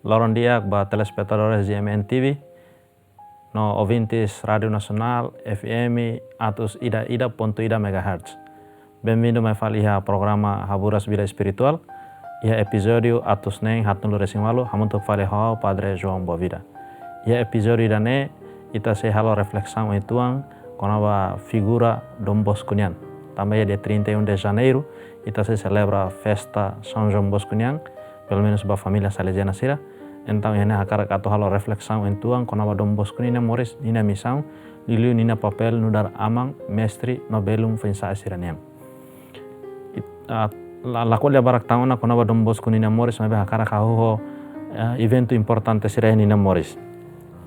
Loron dia ba telespectadores de MNTV no ouvintes Radio Nacional FM atus ida.ida MHz. Bem-vindo mais faliha programa Haburas Vida Espiritual. Ia episódio atus neng hatnulu resing malu hamuntu fale hao Padre João Boavida. Ia episódio dane ita se halo reflexão ituang konaba figura Dom Bosco Niang. Também dia 31 de janeiro ita se celebra festa São João Bosco Niang, pelo menos ba família salesiana sira. Então ini akar kato halo reflexão entuang konaba Dom Bosco nina moris nina misão liliu nina papel nudar amang mestre nobelum fensa siraniam. Laku dia barak tahun aku naba Dom Bosco nina moris mabe akar kaho evento importante sira nina moris.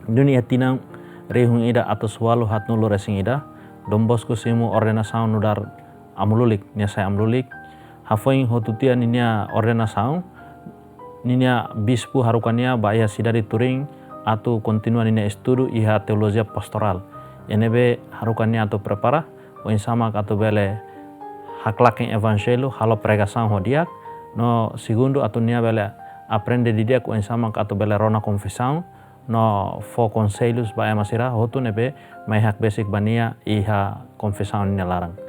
Dunia tinang rehung ida atus walu hatnulu resing ida Dom Bosco simu ordenação nudar amululik nia saya amululik hafoing hotutia ninia ordenação ninia bispu harukania baya sidari turing atau continua ninia estudo iha teologia pastoral enebe harukania atau prepara o insama atau bele haklaking evangelho halo pregação hodiak no segundo atau nia bele aprende didiak o insama atau bele rona confissão no fo conselhos baya masira hotu nebe mai hak basic bania iha confissão ninia larang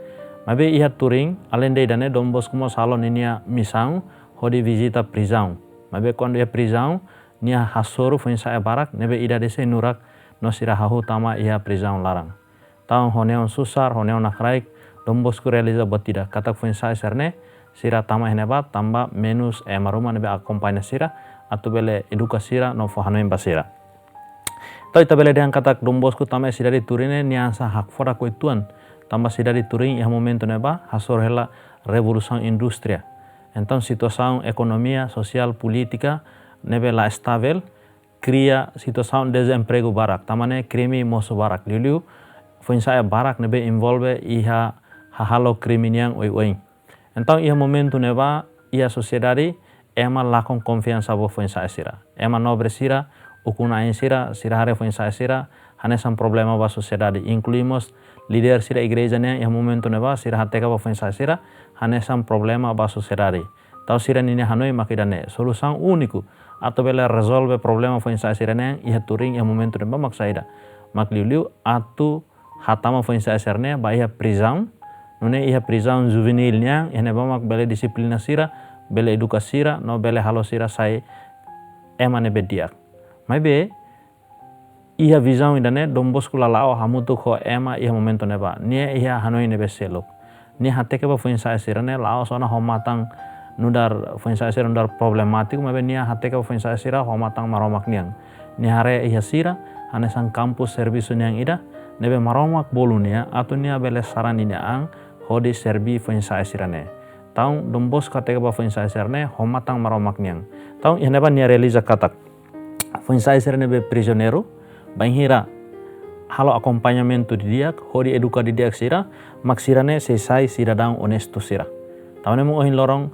mabe iha turing alende dane Dom Bosco mo salon ninia misão hodi visita prisão. Mabe quando ia prisão, nia hasoro foi saya barak, nebe ida dese nurak no sira hahu tama ia prisão larang. Taung honeon susar, honeon nakraik, Dom Bosco realiza batida. Katak foi saya serne, sira tama heneba, tamba menus maruma nebe akompanya sira, atau bele edukasira no fohanoin basira. Tau ita bele deang katak Dom Bosco tama sira di turine niansa hak fora koituan, tamba sira di turing ia momento neba hasor hela revolução industria. Então, situação economia, social, política, nebe la estável, cria situação desemprego barak. Tamane crime moso barak. Liliu, foi saya barak nebe envolve iha halo crime yang oi. Então, iha momento neba iha sociedade ema lakon confiança bo foi saya sira. Ema nobre sira, ukuna sira, sira hare foi saya sira, hanesan problema ba sociedade. Incluímos líder sira igreja nya iha momento neba sira hateka bo foi saya sira. Hanesan problema ba sociedade. Tau sira nini hanoi makidane solução único atau bela resolve problema foi sa sira neng iha turing iha momento neba maksaida. Makliu atu hatama foi sa sirne ba iha prisão nune iha prisão juvenil nya iha neba mak bela disiplina sira bela edukasi sira no bela halo sira sai ema nebe diak. Maibe iha visão idane Dom Bosco lalao hamutu ko ema iha momento neba nia iha hanoi nebe selok. Ni hateke ba foi sa sirane lao sona homatang nudar foi sa sira nudar problematik mabe nia hateke ba foi sa sira homatang maromak niang ni hare iha sira hanesan kampus servisu niang ida nebe maromak bolunia atau nia bele sarani niang hodi serbi foi sa sirane taung Dom Bosco hateke ba foi sa sirane homatang maromak niang taung ihne ba nia realiza katak foi sa sirane be prisionero banghira halo acompanhamento di diak, hodi eduka di diak sira, maksirane sesai sira daung honesto sira. Tawane mo ohin lorong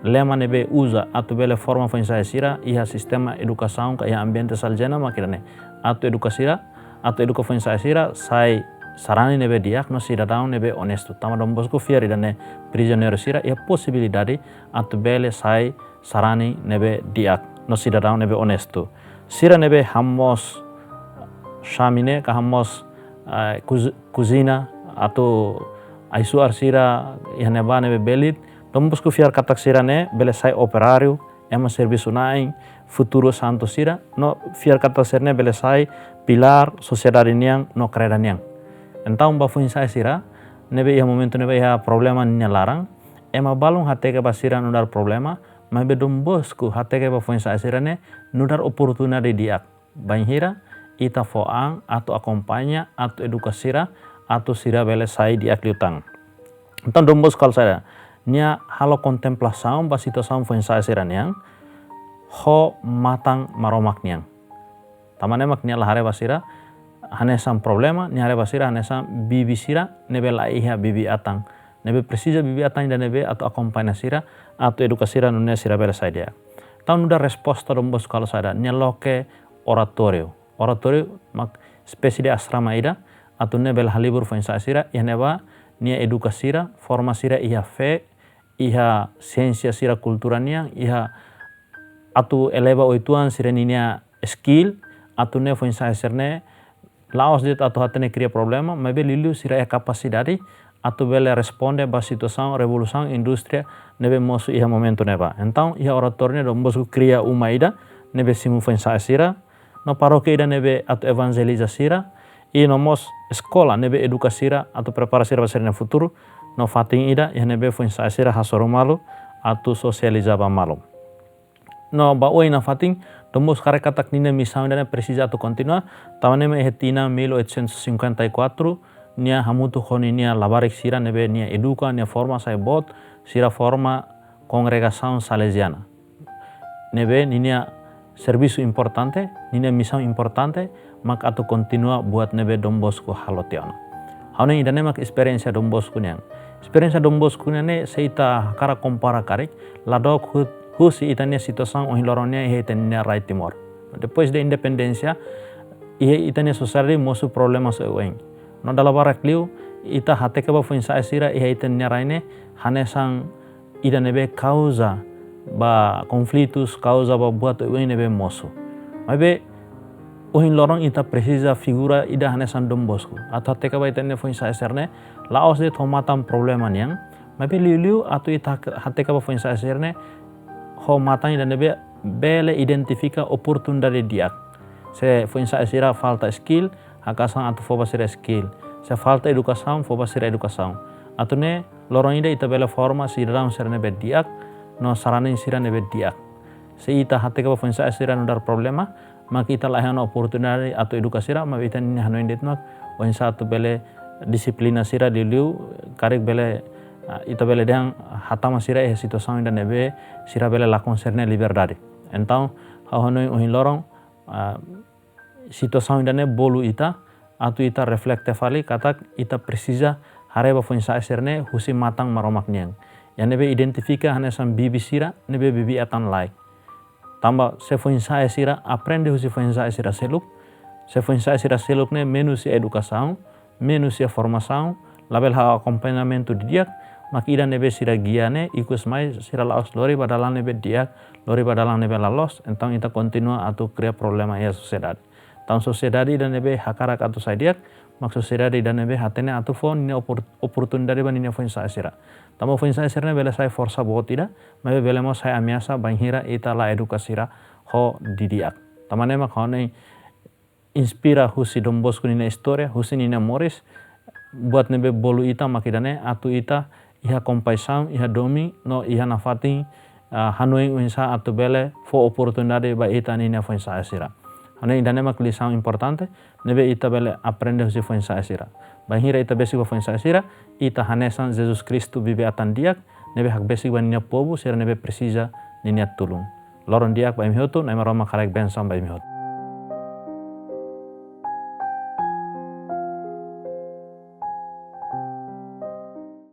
lema nebe usa atau bele forma fansa sira iha sistema edukasaun ka iha ambiente saljena makirane atau edukasira atau eduka fansa sira sai sarani nebe diak no sira daung nebe honesto. Tama Dom Bosco fiari dane prisioneiro sira iha possibilidade atau bele sai sarani nebe diak no sira daung nebe honesto. Sira nebe hamos chamine kahamos kuzina atau aisuar sira ihaneba nebe belit Dom Bosco fiar katak sira ne bele sai operario ema serviço naing futuro santo sira no fiar katak sira ne bele sai pilar sociedade niang no kreda niang então ba fuin sai sira nebe iha momento nebe iha problema nia larang ema balung hateke ba sira nudar problema mabe Dom Bosco hateke ba fuin sai sira ne nudar oportunidade diak banhira ita foang atau akompanya atau edukasira atau sira bele sai di akliutang. Então Dom Bosco kalau saya nia halo kontemplasaun ba situasaun foi saya sira niang ho matang maromak niang. Tamane mak nia lahare basira hanesan problema nia hare basira hanesan bibi sira nebe la iha bibi atang. Nebe precisa bibi atang dan nebe atau akompanya sira atau edukasira nunia sira bele sai dia. Tahu nuda resposta Dom Bosco kalau saya nia loke oratorio. Oratorio mak spesi de asrama ida atau nebel halibur foi sa sira ihaneba nia edukasira forma sira iha fe iha siensia sira kulturania iha atu eleva oituan sireninia skill atu ne foi sa serne laos dit atu hatene cria problema mebe lilu sira e capacidade atu bele responde ba situação revolução indústria nebe mosu iha momento neba então iha oratorne dombosku cria uma ida nebe simu foi sa sira no paroke ida nebe atu evangeliza sira e nomos escola nebe edukasira atau preparasira para no futuro no fating ida ya nebe foi sa sira hasoro malu atau sosializaba malu no ba oi na fating dombos karekatak nina missão dana precisa atau continua tamane me hetina 1854 nia hamutu khoni nia labarik sira nebe nia educa nia forma sai bot sira forma congregação salesiana nebe nia serviço importante nia missão importante mak atau continua buat nebe Dom Bosco halotiano. Haune idane mak experiência Dom Bosco niang. Experiência Dom Bosco ne seita kara compara karek ladok husi itania situação o hiloronia e itania right timor. Depois da independência e itania society mosu problemas oeng. No dala barakliu ita hate ke ba funsa asira e itania raine hanesang ida nebe causa ba conflitos causa ba buat oeng nebe mosu. Mabe ohin lorong ita precisa figura ida hanesan Dom Bosco atau teka ba itane foi sa serne laos de tomatam problema niang mabe liu atau ita hateka ba foi sa serne ho matang ida nebe bele identifica oportunidade diak se foi sa sira falta skill hakasan atau foba sira skill se falta educação foba sira educação atau ne lorong ida ita bele forma si dalam serne be diak no saranin sira nebe diak se ita hateka ba foi sa sira no dar problema maka ita lahan oportunidade atau edukasi ra ma ita ni hanoin det mak wan satu bele disiplina sira diliu karek bele ita bele dang hatama sira e situação ainda nebe sira bele la concerne liberdade então hanoin ohin lorong situação ainda ne bolu ita atau ita reflecte fali katak ita precisa hareba foi sa serne husi matang maromak niang ya nebe identifica hanesan bibi sira nebe bibi atan like tamba se foi ensaio sira aprende se foi ensaio sira seluk se foi ensaio sira seluk ne menos educação menos formação label ha acompanhamento de dia makida nebe sira guiane ikus mais sira laos lori badalan nebe dia lori badalan nebe lalos então ita continua atau cria problema ya sociedade então sociedade dan nebe hakarak atau saidiak mak sociedade dan nebe hatene atau fon ni oportunidade ban ni foi ensaio sira tamo foi ensaio sira bela sai força botida mabe bela mo sai ameaça banhira ita la edukasira ho didiak tamane mak hone inspira husi Dom Bosco ni história husi ni Morris buat nebe bolu ita makidane atu ita iha compaixão iha domi no iha nafati hanoi unsa atu bele fo oportunidade ba ita ni foi ensaio sira hone idane mak lição importante nebe ita bele aprende husi foi ensaio sira bahira ita besi ba foi ensaio sira ita hanesan Jesus Cristo bibe atan diak nebe hak besi ba niya pobu sira nebe precisa niya tulung loron diak ba imhoto na maroma karek bensam ba imhoto